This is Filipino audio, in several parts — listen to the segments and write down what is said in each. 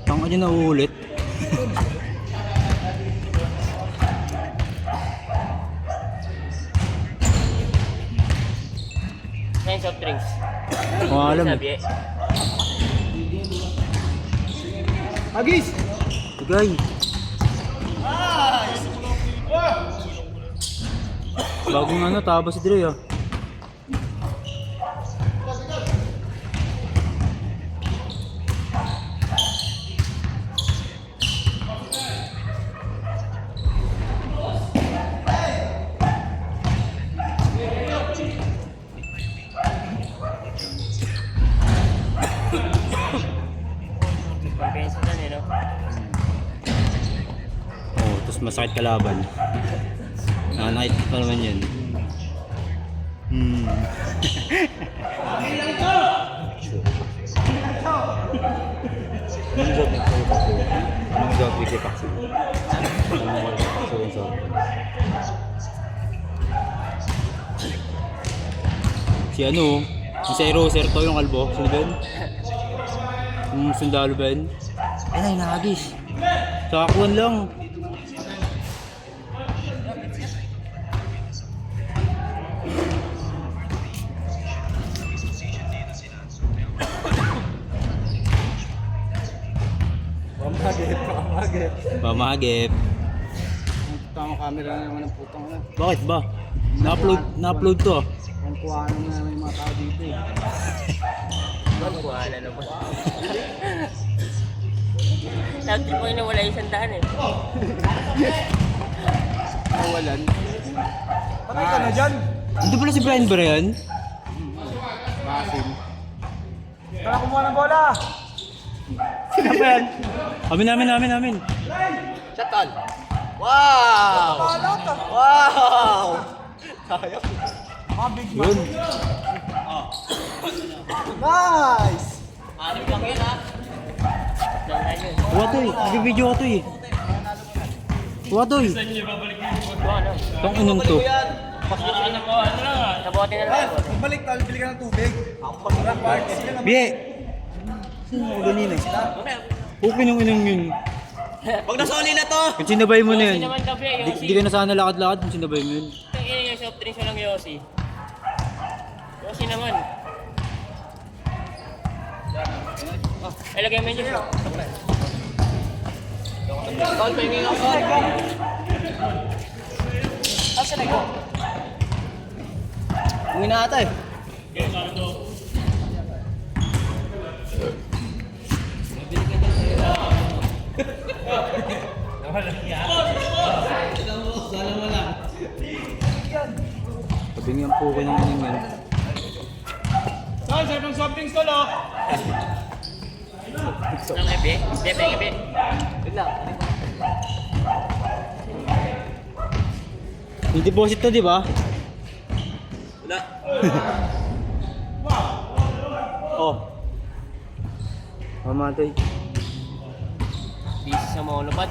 Tanga nyo na uulit. Ngayon soft drinks. Alam Sabi eh. Agis! Tugay. Bagong ano, taba si Dre ah. Pagpensa dyan eh, no? Oh, tapos masakit kalaban. Nakakit pa naman yun. Si ano, si Zero Serto yung kalbo, sino ba yun? Yung sundalo ba yun? Ay, nakagis. Sakakuan lang. Pamagit. Pamagip. Tama camera na naman ang putang na. Bakit ba? Na-upload to ah. Kung kuhanan na may mga tao dito eh. Kuha na naman. Sabi ko yung nawala yung sandahan eh. Nawalan. Patay ka na dyan! Ito pala si Brian ba yan? Masin. Tara kumuha ng bola! Sino ba yan? Amin. Chatal! Wow! Wow! Sayang. Yun. Nice! Anim lang yun ha. Sandahan yun. Kuha to eh. Nagbibideo ka to eh. Kuha to eh. Kuha na. Tang inong to. Nabote na lang. Balik tayo, bili ka ng tubig. Ako pag-rock party. Biye! Sino ako ganina? Okay nung inong yun. Huwag na soli na to! Kung sinabay mo na yun. Yossi naman gabi eh, Yossi. Di ka na sana lakad-lakad kung sinabay mo yun. Ito yung soft drinks walang Yossi. Yossi naman. Ay, lagay mo yun dyan. Tol, pahingin ako. Asan na ko? Uwi na ata eh. Tabingyan po ko ng inong yun. Saan? Saan pang soft drinks ko no? Ang ebi? Ebi. Wait lang. Yung deposit to, di ba? Wala. Oh. Mamatay. Busy sa monopod.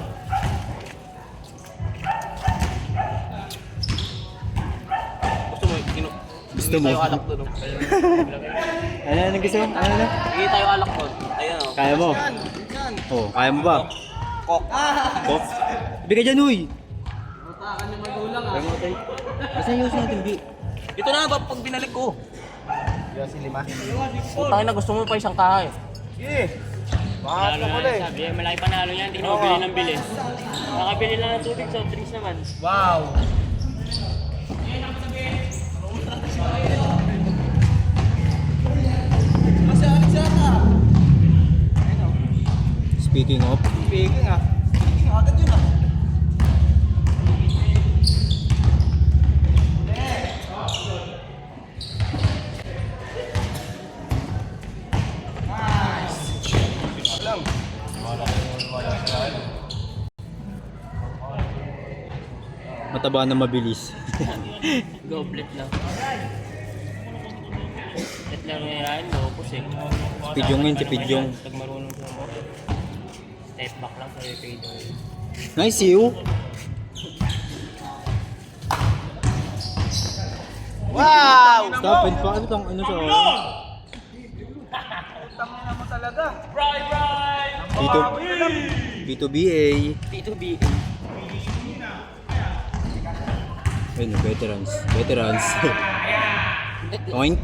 Gusto mo, Gusto mo? tayo alak doon. Ano gusto mo? Ano? Hindi tayo alak doon. Ayan o. Kaya mo? Yan. Oh, kaya mo ba? Kok. Oh. Bigay dyan, huy! Matakan yung magulang ah. Mamatay. Asan yung natin, Bi? Ito na ba pag binalik ko? Yan si Lima. Putangin na gusto mo pa isang kahay. Sige. Bakit Panalo ka na pala eh. sabi, malaki panalo yan, hindi na mabili ng bilis. Nakabili lang ng tubig, soft drinks naman. Wow. Speaking of, Speaking ah. Speaking agad yun ah. mataba na mabilis. Goblet lang. At lang nirahin mo, pusing. Pidyong yun, si Pidyong. Pag marunong sa mo. Step back lang sa'yo, Pidyong. Nice, you! Wow! Stop and pa. Ano tang ano siya? Tangina mo talaga. B2BA. P2B. Ayun, veterans. Veterans. Oink.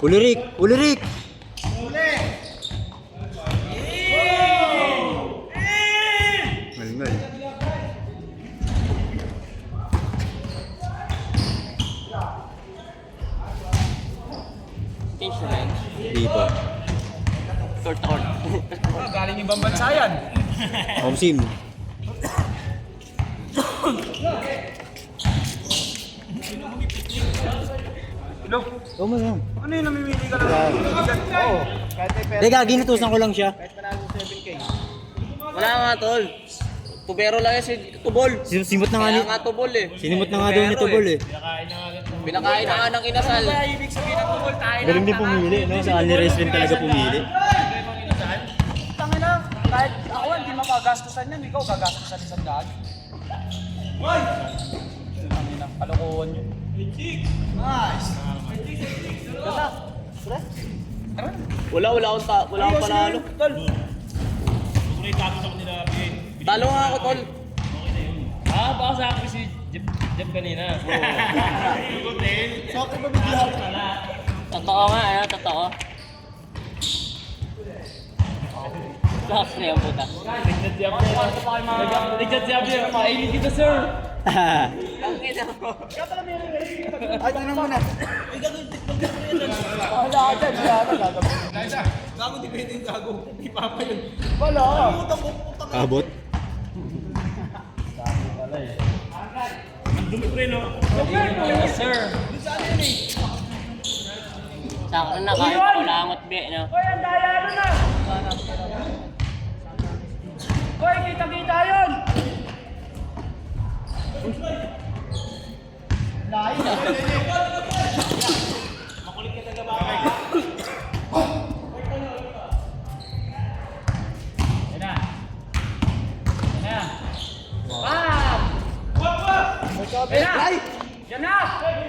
Ulirik! Ulirik! Malingal. Change na rin. Di pa. Short court. Galing ibang bansa yan. Home sim. Tama na. Ano yung namimili ka lang? Oo. Kahit may pera. Teka, ginutusan ko lang siya. Kahit panalo 7K. Wala nga tol. Tubero lang yan si Tubol. Simot na nga Kaya ni... nga Tubol eh. Sinimot na nga daw ni Tubol eh. Pinakain na nga ng inasal. Ibig sabihin ng tungkol tayo Galing din pumili, no? Sa Only Wrestling talaga pumili. Tangina, kahit ako hindi mapagastusan yan, ikaw gagastusan isang daan. Tangina, kalokohan yun. Nice! Ganda. Wala akong panalo. Tol. Talo nga ako tol. Baka sa akin si Jeff kanina. Sakto ba bigla? Totoo nga, ano? Totoo. Lakas na yung puta. Nagchat siya niya, kainin kita sir. Tangina mo. Ay, tanong mo na. Wala ka dyan, wala ka gagawin. Gago, di pwede yung gago. Di papa yun. Wala ka. Abot. Yes sir. Sa akin na kahit ako langot be, no? Hoy, ang daya ano na? Hoy, kita-kita yun! Lain ah. Makulit ka talaga bakay. Yan na. Yan na. Bam! Yan na! Yan na!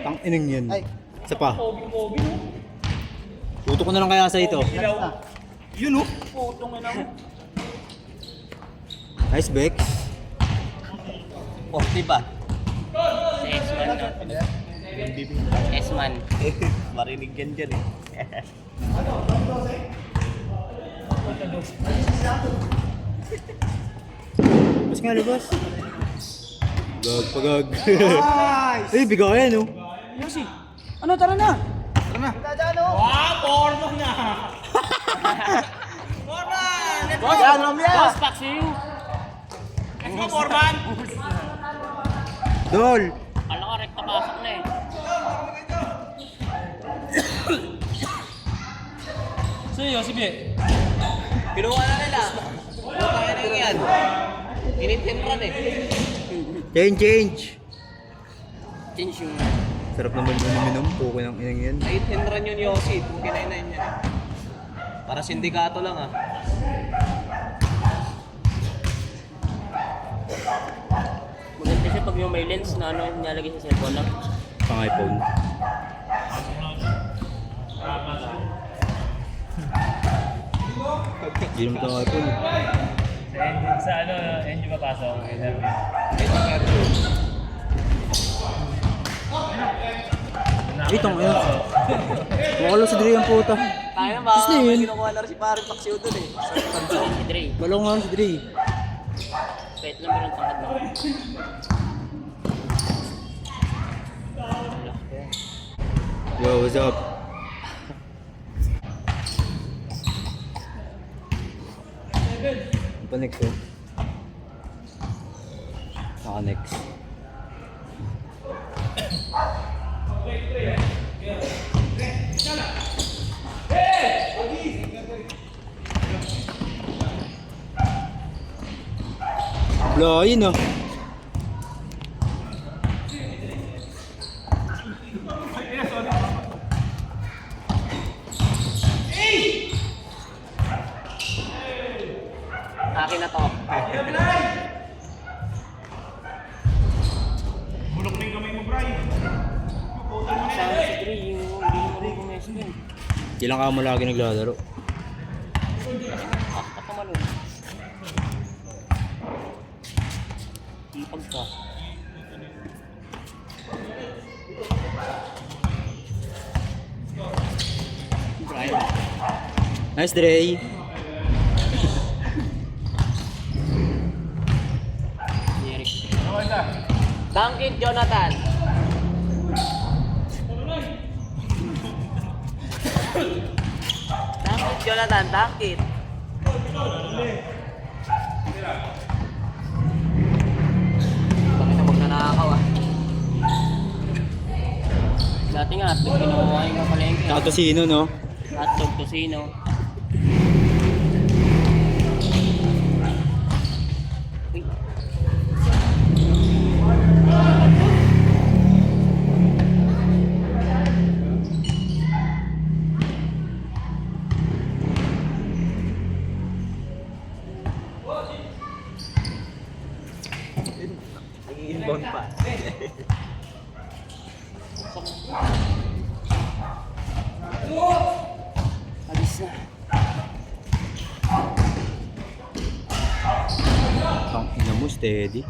Tang ineng yan. Isa pa. Pogi-pogi no? Tuto ko na lang kaya sa ito. Yun oh. Putong ina mo. Nice, Bex. Oh, diba? S-man no? S-man. Marinig yan dyan eh. Mas nga labas. Gag pagag. Ay, bigayan oh. Yosi, ano tara na? Tara na. Dadaan oh. Porno na. Porno! Yan, Romya! Boss, paksiw! Let's go, Forman! Dol. Kala ko rekta pasok na eh. So Yossi B. Kinuha na nila. Kaya na yan. Initinran eh. Change. Change yung... Sarap naman yung uminom. Puko ng ineng yan. Initinran yun Yossi. Kung kinainain niya. Para sindikato lang ah. Maganda siya pag yung may lens na ano nilalagay sa cellphone lang. Pang iPhone. Hindi naman ito ang iPhone. Sa ano, hindi papasok. Ay, tang ina. Makalo si Dre ang puta. Kaya ba? Gusto yun. May kinukuha na rin si Paring Paksiw dun eh. Si Dre. Balaw nga si Dre. Kahit lang meron tangkad na. Yo, what's up? Ano pa next oh? Naka next. Lain ah. Akin na to. Sana si Dre, yung hindi mo rin kumesa din. Ilang ka mo lagi naglalaro? Kapamalun. Ipag ka. Brian. Nice, Dre. Eric. Duncan Jonathan. Duncan Jonathan, Duncan. Bakit na magnanakaw ah? Dati nga, kinuha yung kapalengke. Saka Tosino, no? Hotdog Tosino. Uy. Nag-inbound pa. Alis na. Ang ina mo, steady.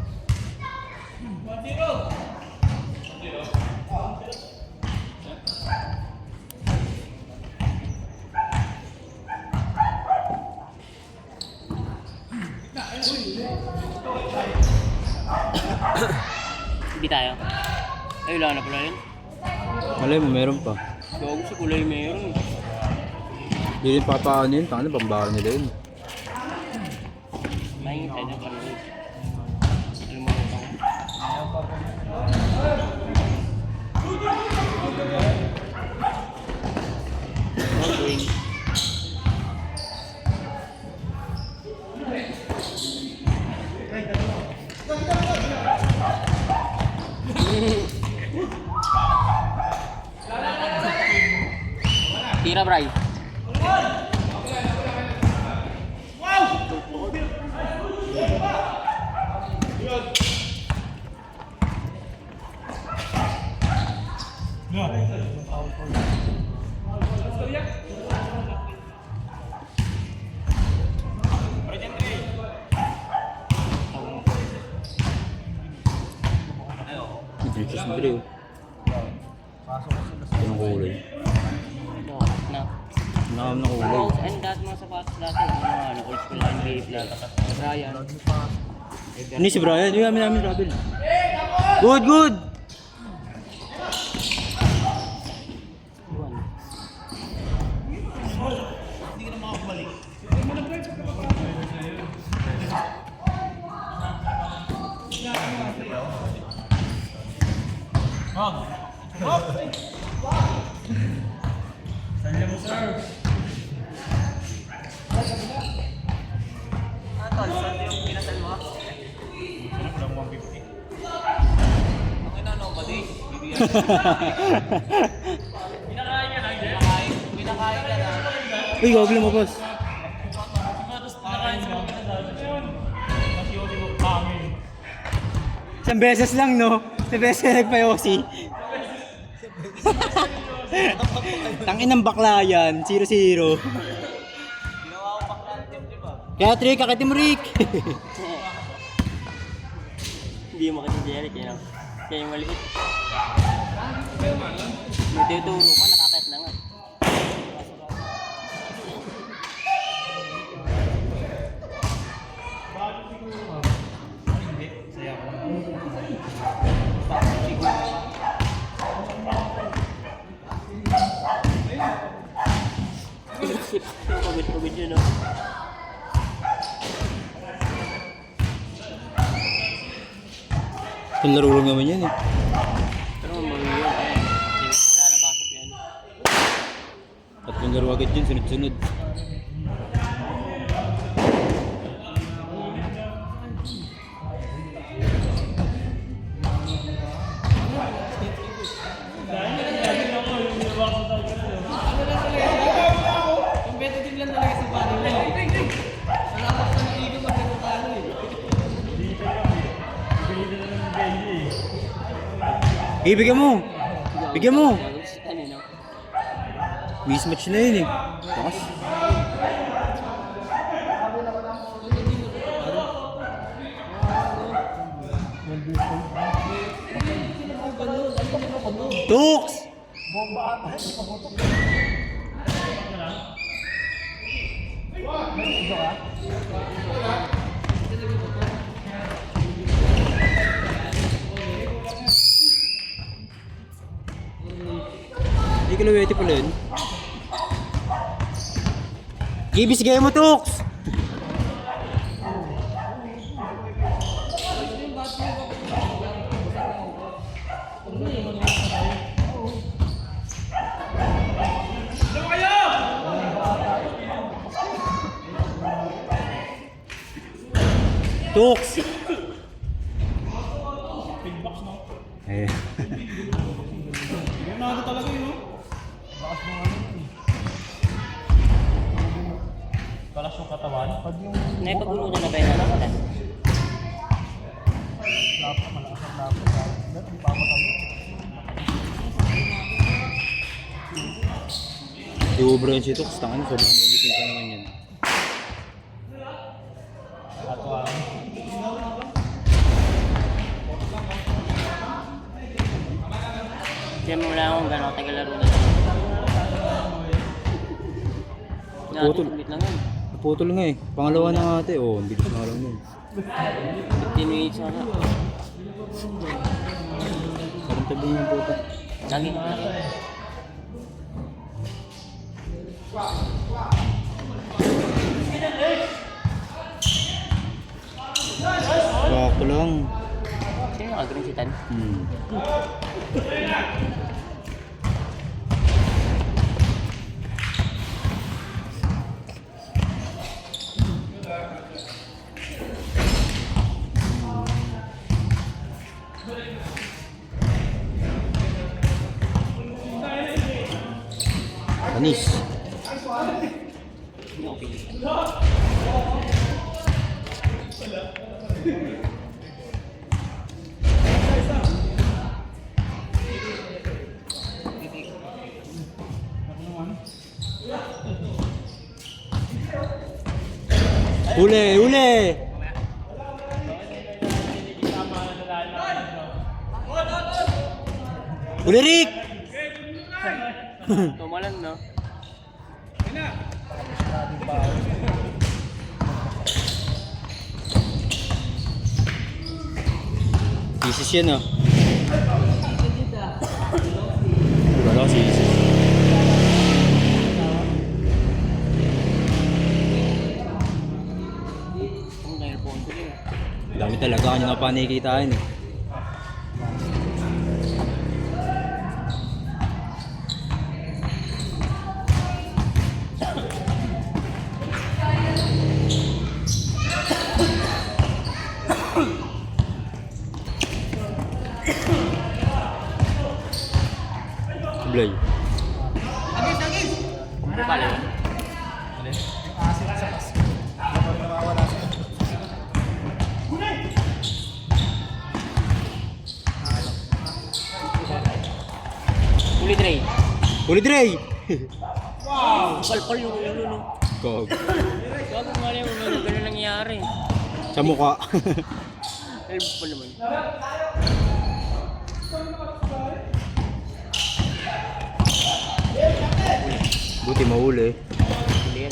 Hindi tayo. Ay, wala na pala yun. Malay mo, meron pa. Gago sa kulay meron. Hindi rin papaano yun. Paano pambahan nila yun? Mahingitay na pala yun. Alam mo ito. Okay. Tira, Bray. Drinks na Dre. Ito ng kulay. Ito, na. Nakam na kulay. Ano dati mga sapatos dati? Ano, old school NBA plan. Brian. Ano si Brian? Yung amin Robin. Good, good! Tol, saan yung pinasal mo? Okay na, no, buddy. Pinakain niya lang din. Pinakain ka na. Uy, gagawin mo, boss. Sapatos pinakain sa mga pinakain. Kasi yung mo pangin. Isang beses lang, no? Isang beses na nagpa-yosi. Tangin ng bakla yan. 0-0. Ginawa ko bakla ng team, di ba? Kaya Trick, kakitin mo Rick. Hindi mo kasi Jeric, yun. Kaya yung maliit. May tuturo ko, nakakit na nga. Pagod yun, no? Yung laro lang naman yan eh. Pero marunong yun. Wala na pasok yan. Tatlong laro agad yun, sunod-sunod. Bigyan mo. Bigyan mo. Kanino? Mismatch na yun eh. Lakas. Tux! Hindi ka lawete pala yun. Gibis gaya mo, Tux! Tux! Eh. Umaga talaga yun, no? Balas yung katawan. Naipagulutan na ba yung anak ko? Iubra yun si Tux. Tangan, sobrang maigitin pa naman yan. Diyan mo wala akong gano'ng tagal laro na. Putol. Ulit lang yun. Naputol nga eh. Pangalawa na nga ate. Oh, ang bilis na lang yun. 15 minutes na. Parang tabi yung puta. Lagi ko lang. Bakto lang. Sino yung agawin si Tan? Panis. Huli! Huli! Huli, Rick! Tumalan, no? Isis yan ah. Wala ko si Isis. Ang dahil po ko yun. Dami talaga kanya nga pa nakikitaan eh. Blay. Kumpo pala yun. Uli Dre. Huli, Dre! Palpal yung ulo, no? Kog. Gago nga rin yung gano'n nangyayari. Sa mukha. Help pa naman. Buti mahuli. Hindi yan.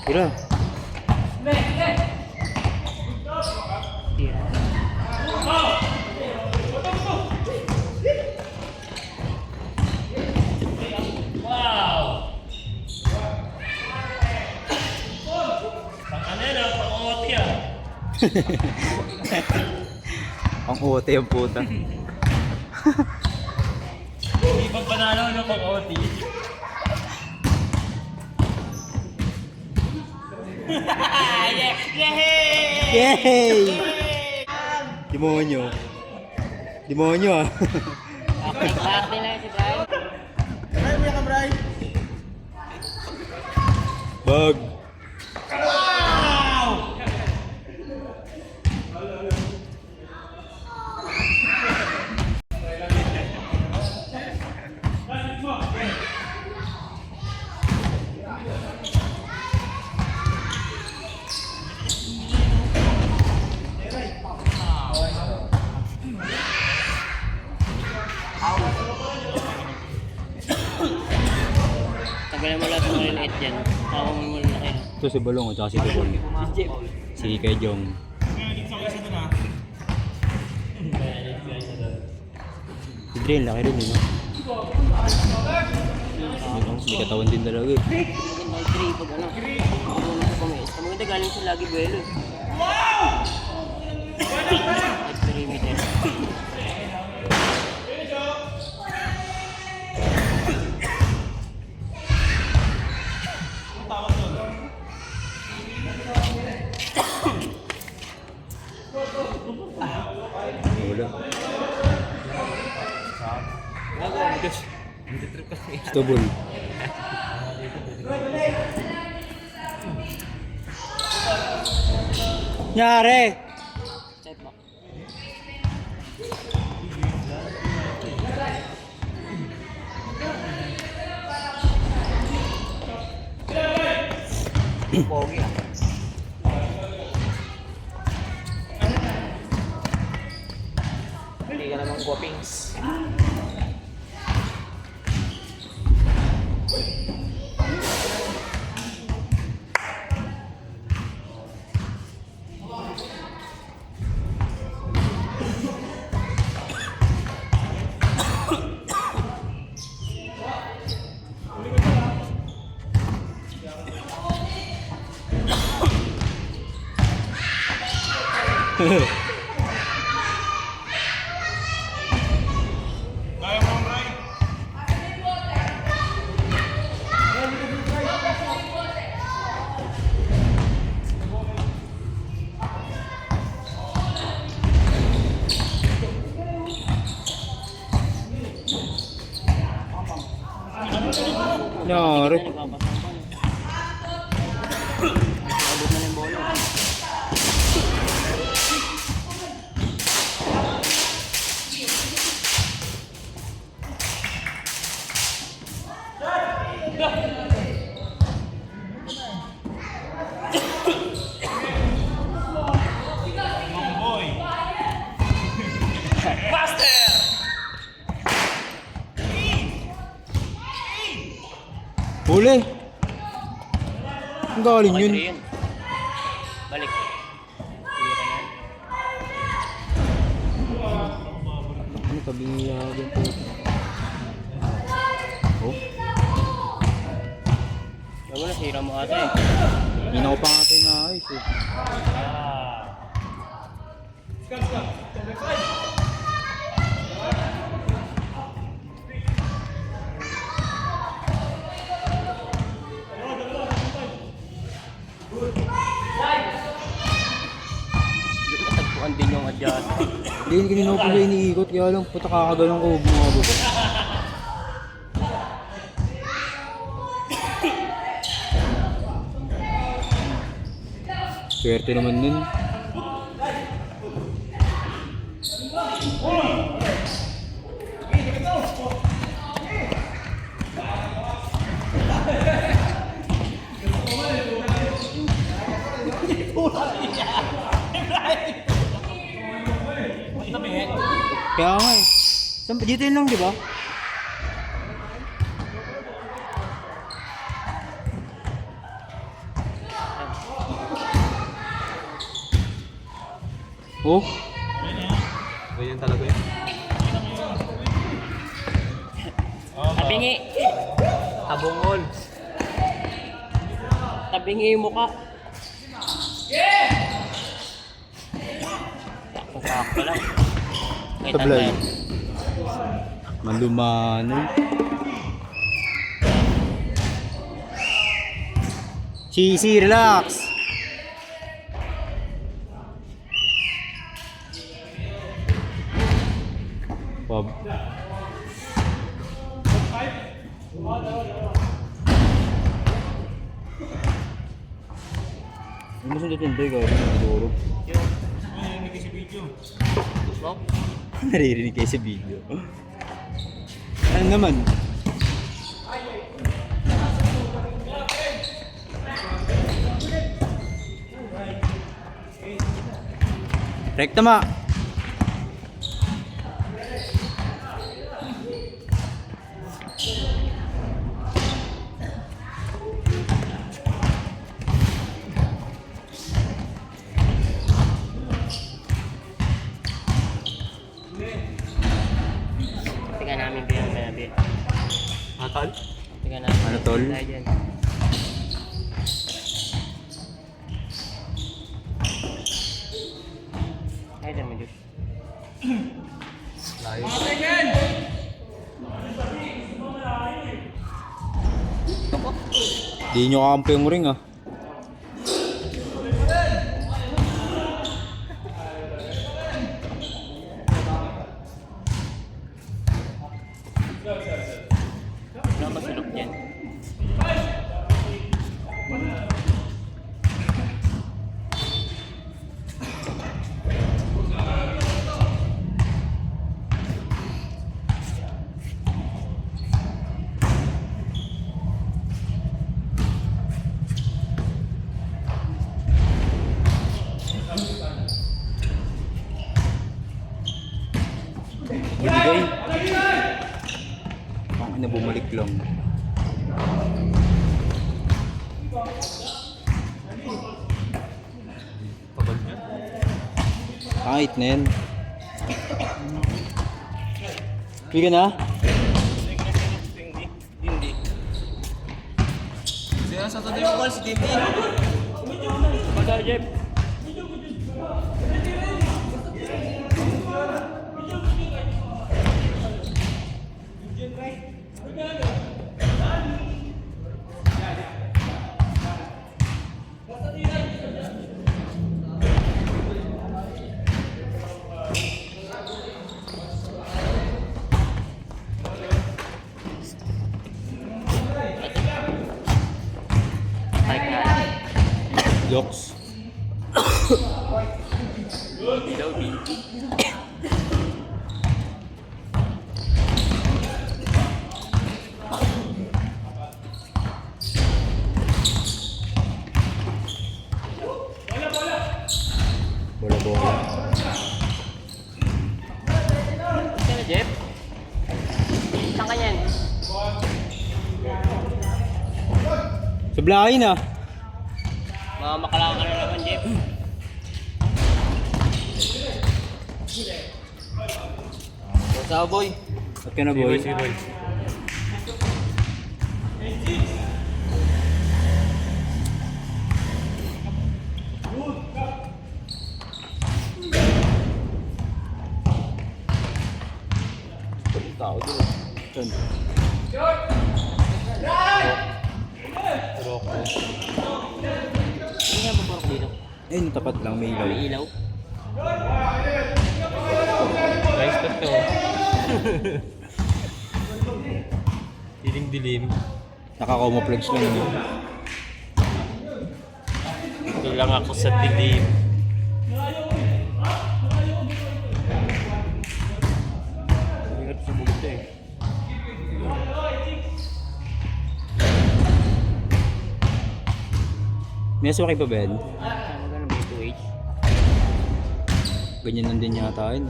Tira. Tira. Ano yan, pang-OT ah. Ang ote yung puta. Hindi pag panalo no pag OT. Yay! Demonyo. Demonyo ah. Okay, party na si Brian. Bag. Tagalan mo lang sa mga liit dyan. Tawag mo muna na kayo. Ito si Balong at saka si Tubol. Si Jeff. Si Kajong. Si Drain, laki rin yun. May katawan din talaga eh. May 3 pag ano. Ano na sa kumis. Maganda galing siya lagi buwelo. Wow! At perimeter. Wala. Trip kasi. Si Tubol. Nyari! Check mo. Pogi ah. Hindi ka naman guwapings. Nyari. Abot na ng bola. Huli! Ang galing yun. Okay, balik. Ano kabinyagan po? Oh, Huwag mo na, sira mo ata eh. hindi na ko pa nga ito inaayos eh. Matagpuan din yung adjust. Hindi, kanina ko pala iniikot, kaya lang puta kakagalong ko mga buko. Swerte naman nun. Kaya nga eh. Dito yun lang, di ba? Oh? Ganyan talaga yun. Tabingi! Tabungol. Tabingi yung mukha. Takong-takot lang. May Tablay. tablay. Malumano. Cheesy, relax. Bob. Ano mo sundot yung day ka? Siguro. Hindi kasi video. Stop. Naririnig kayo sa video. Ano naman? Rekta ma! Tingnan namin ba yung mayabit. Atal? Tingnan namin. Ano, tol? Tayo dyan. Tayo dyan, Medyo. Di nyo kakampi yung ring ah. Wala masulok dyan. Maligay. Ang ina bumalik lang. Pagod niya. Kahit na yan. Pili ka na? Hindi. Kaya sa tabi mo si Titi. Pagod, Jeff. Bike na. Jokes. Ilaw din. Bola-bola. Sino, Jeff? Saan ka yan? Sablahin ah. Makakalaka ka na naman, Jeff. What's up, boy? Ba't ka na boy? Sige boy. Tao din. Saan? Roko. Hindi nga maparok dito. Ayun, tapat lang, may ilaw. May ilaw. Guys, ba't to? Dilim-dilim. Naka-camouflage lang yun. Ito lang ako sa dilim. Ingat sa bugto eh. May aswaki pa, Ben? Magkano ba yung 2H? Ganyan lang din yata yun.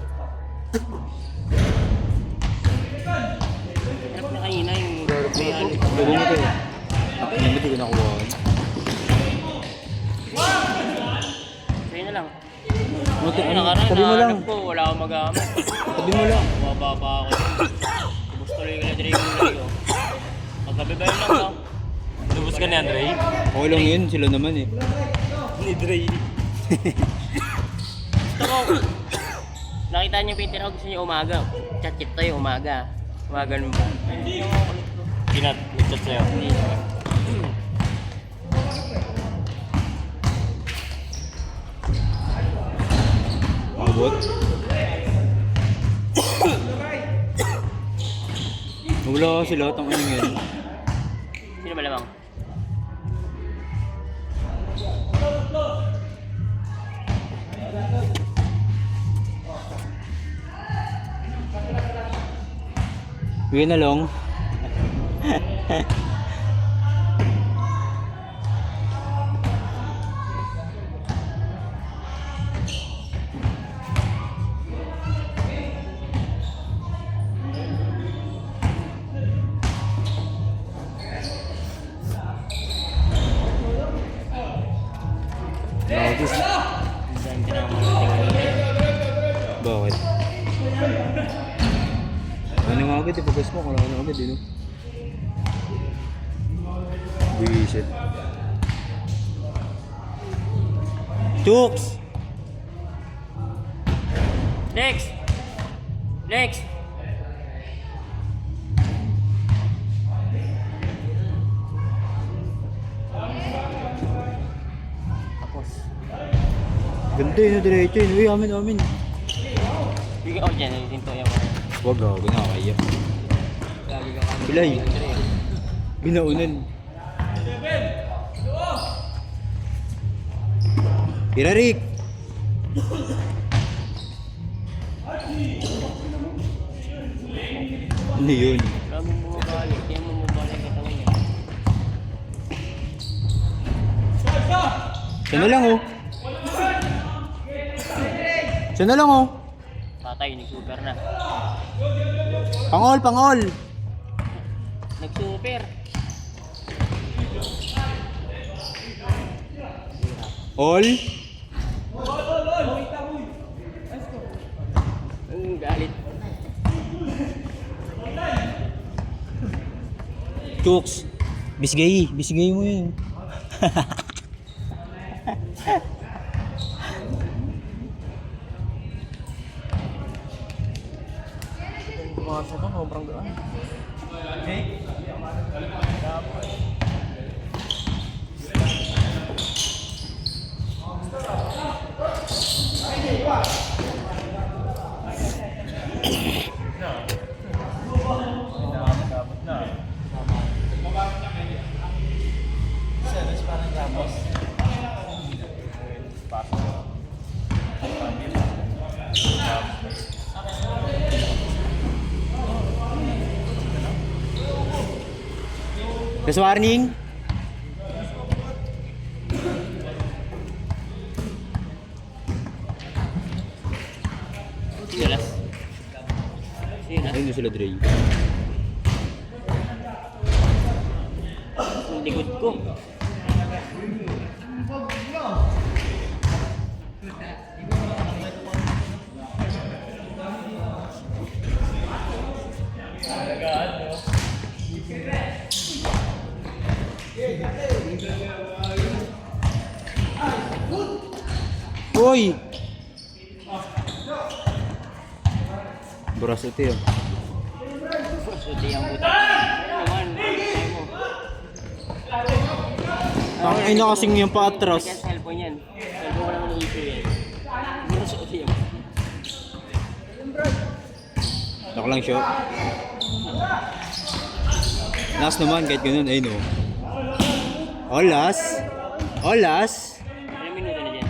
Hanap na kanina yung may ano. Gawin mo ito eh. Hindi mo ito nakuha. Sa'yo na lang. Ano ito? Ay, nakaraan, Sabi mo lang. nahanap ko, wala akong magamit. Sabi mo lang. Bumababa ako. Ubus tuloy ka na dito yung mulay ko. Magkabibay lang daw. Lubos ka ni Andre? Okay lang yun, sila naman eh. Ni Dre. Gusto ko. Nakita niyo pa yung tinawag sa inyo umaga. Chat-chat tayo umaga. Gumagano ba? Kinat, nagchat sa'yo. Abot. Wala kasi lahat ang anong yan. Sino malamang? Uwi na long. Bakit? Bakit? Ano nga agad, ipagas mo, kung ano agad, no? Buisit. Chooks! Next! Next! Tapos. Ganda yun, diretso yun. Uy, amin. Bigyan ako dyan, ito yung mga. Huwag ako, nakakaya. Lagi ka kami. Bilay. Binaunan. Pirarik! Ano yun? Maraming bumabalik, kaya bumabalik katawan niya. Siya na lang oh. Siya na lang oh. Patay, nag-super na. Pangol! Nag-super. All? Ang galit. Chooks! Bisgay mo yun. Kumasa to, sobrang gaan. Last warning. Jelas. Sino? Ayun na sila, Dre. Ang likod ko. Uy! Buras ito yun. Suti ang buta. Ano naman? Ang ina kasing yung paatras. Kaya sa cellphone yan. Cellphone ko naman ng issue yan. Hindi na suti yung Naka lang siya. Last naman kahit ganun, ayun o. Olas! Olas! Ilang minuto na dyan?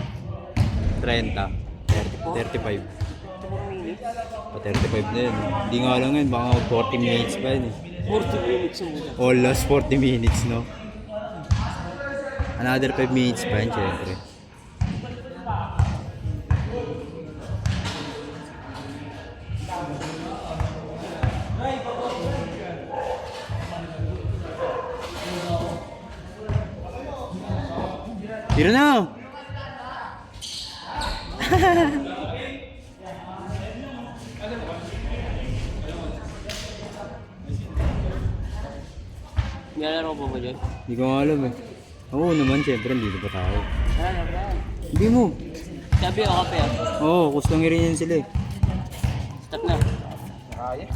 30. 35. 2 minutes? Pa 35 na yun. Hindi nga lang yun, baka 40 minutes pa yun eh. 40 minutes yung muna. Olas 40 minutes, no? Another 5 minutes pa yun, syempre. Tira na! Nilalaro ko ba dyan? Hindi ko nga alam eh. Oo naman, syempre, hindi pa tao. Ano ba? Hindi mo. Sabi o kape ah. Oo, kuslang rin yan sila eh. Stop na. Ayos.